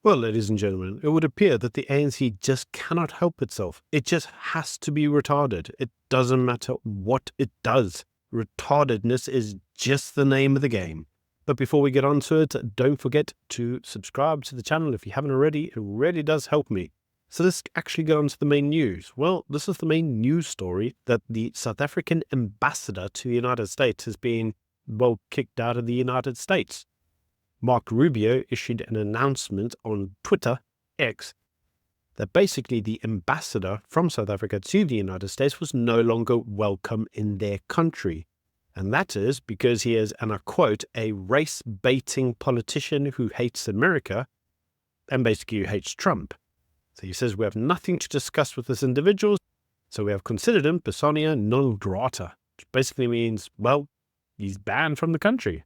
Well, ladies and gentlemen, it would appear that the ANC just cannot help itself. It just has to be retarded. It doesn't matter what it does. Retardedness is just the name of the game. But before we get on to it, don't forget to subscribe to the channel if you haven't already. It really does help me. So let's actually go on to the main news. Well, this is the main news story that the South African ambassador to the United States has been, well, kicked out of the United States. Mark Rubio issued an announcement on Twitter, X, that basically the ambassador from South Africa to the United States was no longer welcome in their country. And that is because he is, and I quote, a race-baiting politician who hates America and basically who hates Trump. So he says we have nothing to discuss with this individual, so we have considered him persona non grata, which basically means, well, he's banned from the country.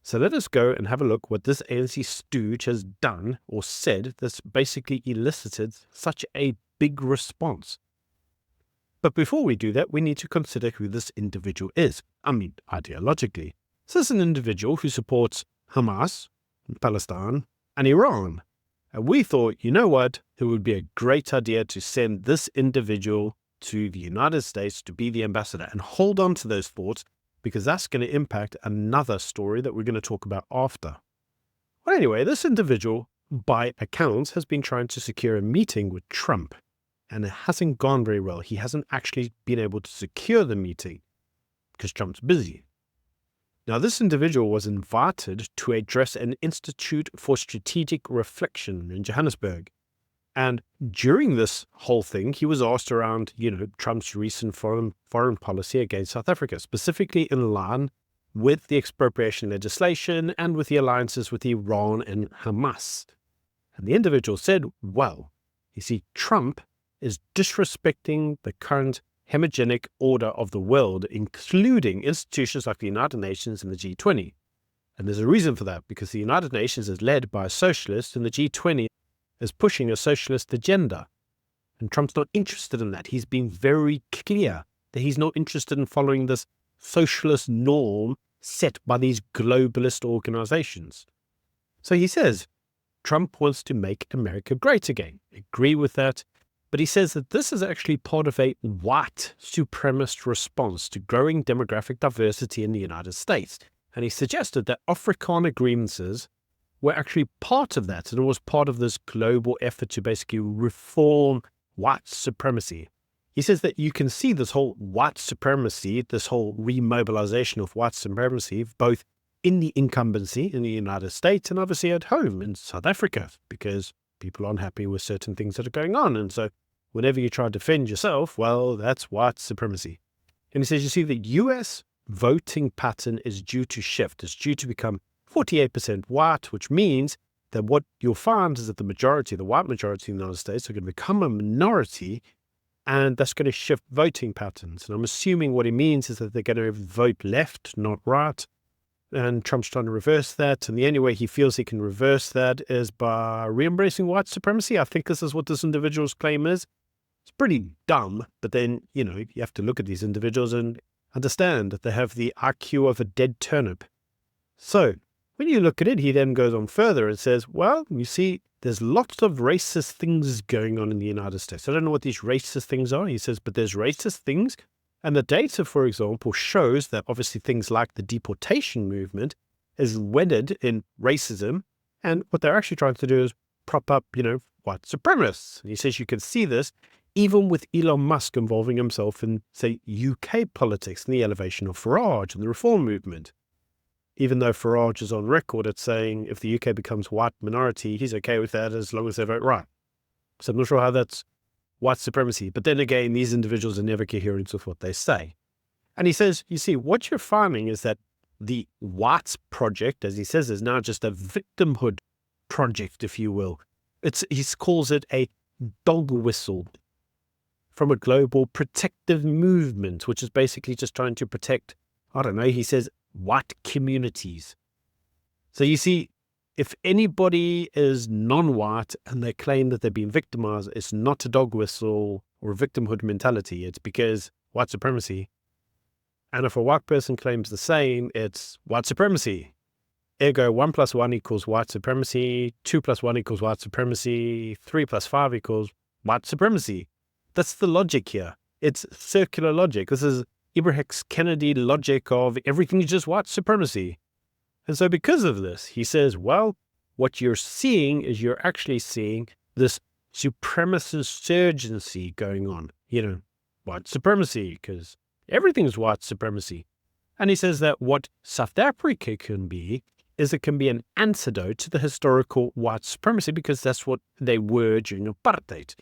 So let us go and have a look what this ANC stooge has done or said that's basically elicited such a big response. But before we do that, we need to consider who this individual is. I mean, ideologically. So this is an individual who supports Hamas, Palestine, and Iran. And we thought, you know what, it would be a great idea to send this individual to the United States to be the ambassador and hold on to those thoughts, because that's going to impact another story that we're going to talk about after. Well, anyway, this individual, by accounts, has been trying to secure a meeting with Trump, and it hasn't gone very well. He hasn't actually been able to secure the meeting because Trump's busy. Now, this individual was invited to address an Institute for Strategic Reflection in Johannesburg. And during this whole thing, he was asked around, Trump's recent foreign policy against South Africa, specifically in line with the expropriation legislation and with the alliances with Iran and Hamas. And the individual said, well, you see, Trump is disrespecting the current hegemonic order of the world, including institutions like the United Nations and the G20. And there's a reason for that, because the United Nations is led by a socialist and the G20 is pushing a socialist agenda. And Trump's not interested in that. He's been very clear that he's not interested in following this socialist norm set by these globalist organizations. So he says, Trump wants to make America great again. I agree with that. But he says that this is actually part of a white supremacist response to growing demographic diversity in the United States. And he suggested that Afrikaner grievances were actually part of that, and it was part of this global effort to basically reform white supremacy. He says that you can see this whole white supremacy, this whole remobilization of white supremacy, both in the incumbency in the United States and obviously at home in South Africa, because people aren't happy with certain things that are going on. And so whenever you try to defend yourself, well, that's white supremacy. And he says, you see, the US voting pattern is due to shift. It's due to become 48% white, which means that what you'll find is that the white majority in the United States are going to become a minority, and that's going to shift voting patterns. And I'm assuming what he means is that they're going to vote left, not right. And Trump's trying to reverse that. And the only way he feels he can reverse that is by re-embracing white supremacy. I think this is what this individual's claim is. It's pretty dumb, but then, you have to look at these individuals and understand that they have the IQ of a dead turnip. So when you look at it, he then goes on further and says, well, you see, there's lots of racist things going on in the United States. I don't know what these racist things are. He says, but there's racist things. And the data, for example, shows that obviously things like the deportation movement is wedded in racism. And what they're actually trying to do is prop up, white supremacists. And he says you can see this even with Elon Musk involving himself in, say, UK politics and the elevation of Farage and the reform movement. Even though Farage is on record at saying if the UK becomes white minority, he's okay with that as long as they vote right. So I'm not sure how that's white supremacy. But then again, these individuals are never coherent with what they say. And he says, you see, what you're finding is that the Whites project, as he says, is now just a victimhood project, if you will. He calls it a dog whistle from a global protective movement, which is basically just trying to protect, he says, white communities. So you see, if anybody is non-white and they claim that they've been victimized, it's not a dog whistle or a victimhood mentality. It's because white supremacy. And if a white person claims the same, it's white supremacy. Ergo 1 plus 1 equals white supremacy, 2 plus 1 equals white supremacy, 3 plus 5 equals white supremacy. That's the logic here. It's circular logic. This is Ibrahim Kennedy logic of everything is just white supremacy. And so because of this, he says, well, what you're seeing is you're actually seeing this supremacist urgency going on. White supremacy, because everything's white supremacy. And he says that what South Africa can be is it can be an antidote to the historical white supremacy, because that's what they were during apartheid.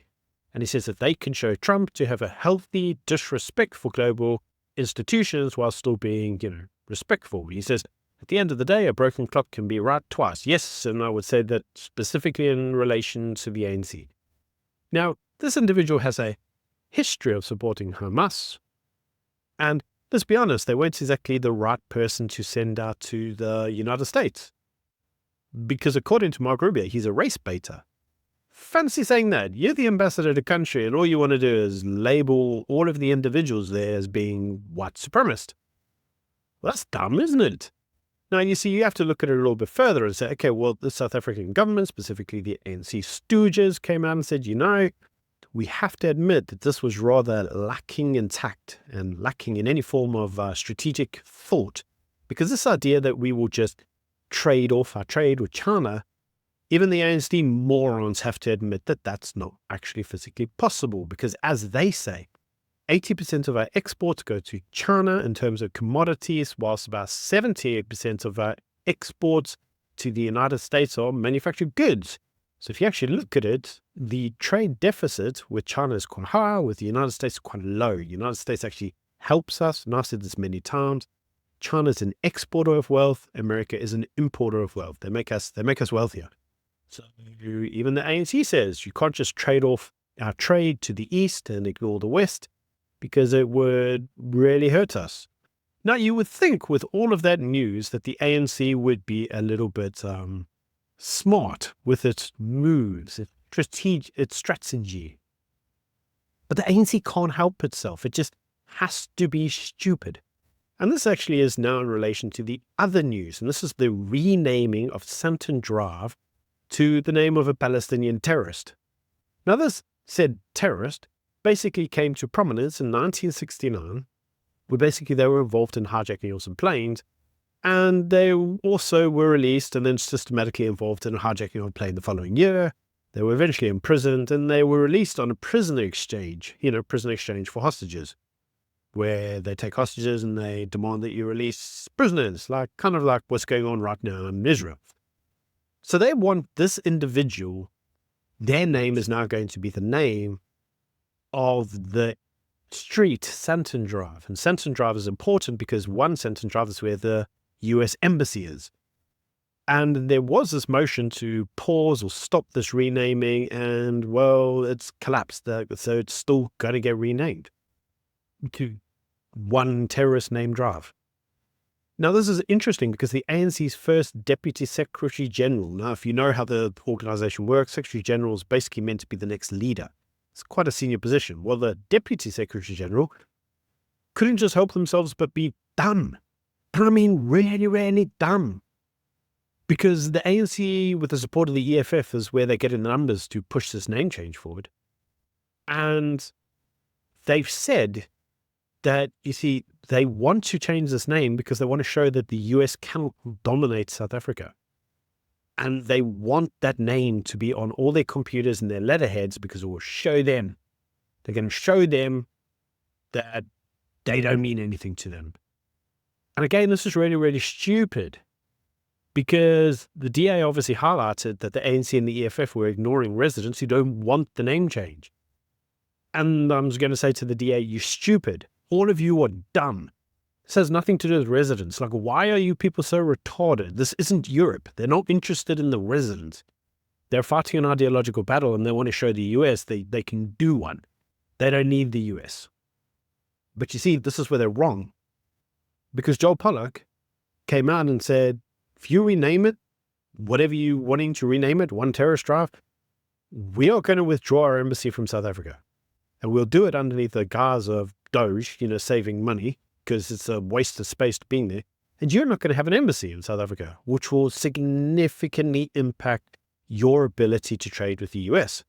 And he says that they can show Trump to have a healthy disrespect for global institutions while still being, respectful. He says, at the end of the day, a broken clock can be right twice. Yes, and I would say that specifically in relation to the ANC. Now, this individual has a history of supporting Hamas, and let's be honest, they weren't exactly the right person to send out to the United States. Because according to Mark Rubio, he's a race baiter. Fancy saying that. You're the ambassador to the country, and all you want to do is label all of the individuals there as being white supremacist. Well, that's dumb, isn't it? Now, you see, you have to look at it a little bit further and say, okay, well, the South African government, specifically the ANC stooges, came out and said, we have to admit that this was rather lacking in tact and lacking in any form of strategic thought, because this idea that we will just trade off our trade with China, even the ANC morons have to admit that that's not actually physically possible, because as they say, 80% of our exports go to China in terms of commodities, whilst about 78% of our exports to the United States are manufactured goods. So if you actually look at it, the trade deficit with China is quite high, with the United States quite low. The United States actually helps us, and I've said this many times. China is an exporter of wealth. America is an importer of wealth. They make us wealthier. So even the ANC says you can't just trade off our trade to the east and ignore the west, because it would really hurt us. Now, you would think with all of that news that the ANC would be a little bit smart with its moves, its strategy. But the ANC can't help itself. It just has to be stupid. And this actually is now in relation to the other news, and this is the renaming of Santon Drive to the name of a Palestinian terrorist. Now, this said terrorist basically came to prominence in 1969, where basically they were involved in hijacking of some planes, and they also were released and then systematically involved in a hijacking of a plane the following year. They were eventually imprisoned, and they were released on a prisoner exchange, prisoner exchange for hostages, where they take hostages and they demand that you release prisoners, kind of like what's going on right now in Israel. So they want this individual, their name is now going to be the name of the street, Santon Drive. And Santon Drive is important because one, Santon Drive is where the US Embassy is. And there was this motion to pause or stop this renaming, and well, it's collapsed. So it's still going to get renamed to one terrorist named Drive. Now, this is interesting because the ANC's first Deputy Secretary General, now if you know how the organization works, Secretary General is basically meant to be the next leader. It's quite a senior position. Well, the Deputy Secretary General couldn't just help themselves but be dumb. And I mean really, really dumb. Because the ANC, with the support of the EFF, is where they're getting the numbers to push this name change forward. And they've said that, you see, they want to change this name because they want to show that the US cannot dominate South Africa. And they want that name to be on all their computers and their letterheads because it will show them. They're going to show them that they don't mean anything to them. And again, this is really, really stupid because the DA obviously highlighted that the ANC and the EFF were ignoring residents who don't want the name change. And I'm going to say to the DA, you're stupid. All of you are dumb. This has nothing to do with residents. Like, why are you people so retarded? This isn't Europe. They're not interested in the residents. They're fighting an ideological battle and they want to show the US they can do one. They don't need the US. But you see, this is where they're wrong. Because Joel Pollock came out and said, if you rename it, whatever you wanting to rename it, one terrorist drive, we are going to withdraw our embassy from South Africa. And we'll do it underneath the guise of Doge, saving money, because it's a waste of space being there. And you're not going to have an embassy in South Africa, which will significantly impact your ability to trade with the US.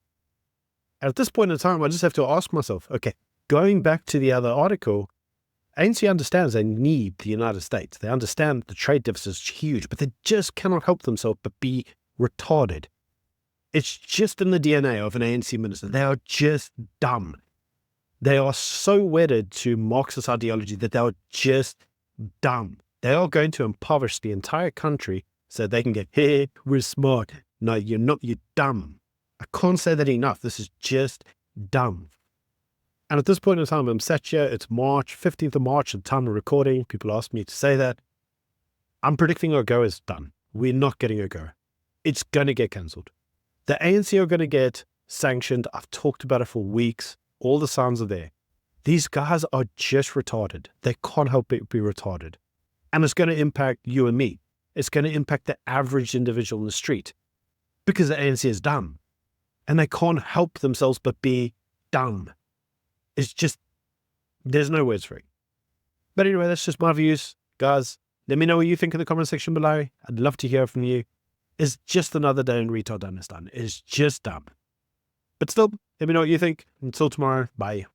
And at this point in time, I just have to ask myself, okay, going back to the other article, ANC understands they need the United States. They understand the trade deficit is huge, but they just cannot help themselves but be retarded. It's just in the DNA of an ANC minister. They are just dumb. They are so wedded to Marxist ideology that they are just dumb. They are going to impoverish the entire country so they can get, hey, we're smart. No, you're not, you're dumb. I can't say that enough. This is just dumb. And at this point in time, I'm sat here, it's March, 15th of March, at the time of recording. People ask me to say that. I'm predicting AGOA is done. We're not getting AGOA. It's going to get cancelled. The ANC are going to get sanctioned. I've talked about it for weeks. All the signs are there. These guys are just retarded. They can't help it be retarded. And it's going to impact you and me. It's going to impact the average individual in the street because the ANC is dumb. And they can't help themselves but be dumb. It's just, there's no words for it. But anyway, that's just my views. Guys, let me know what you think in the comment section below. I'd love to hear from you. It's just another day in retardness done. It's just dumb. But still, let me know what you think. Until tomorrow, bye.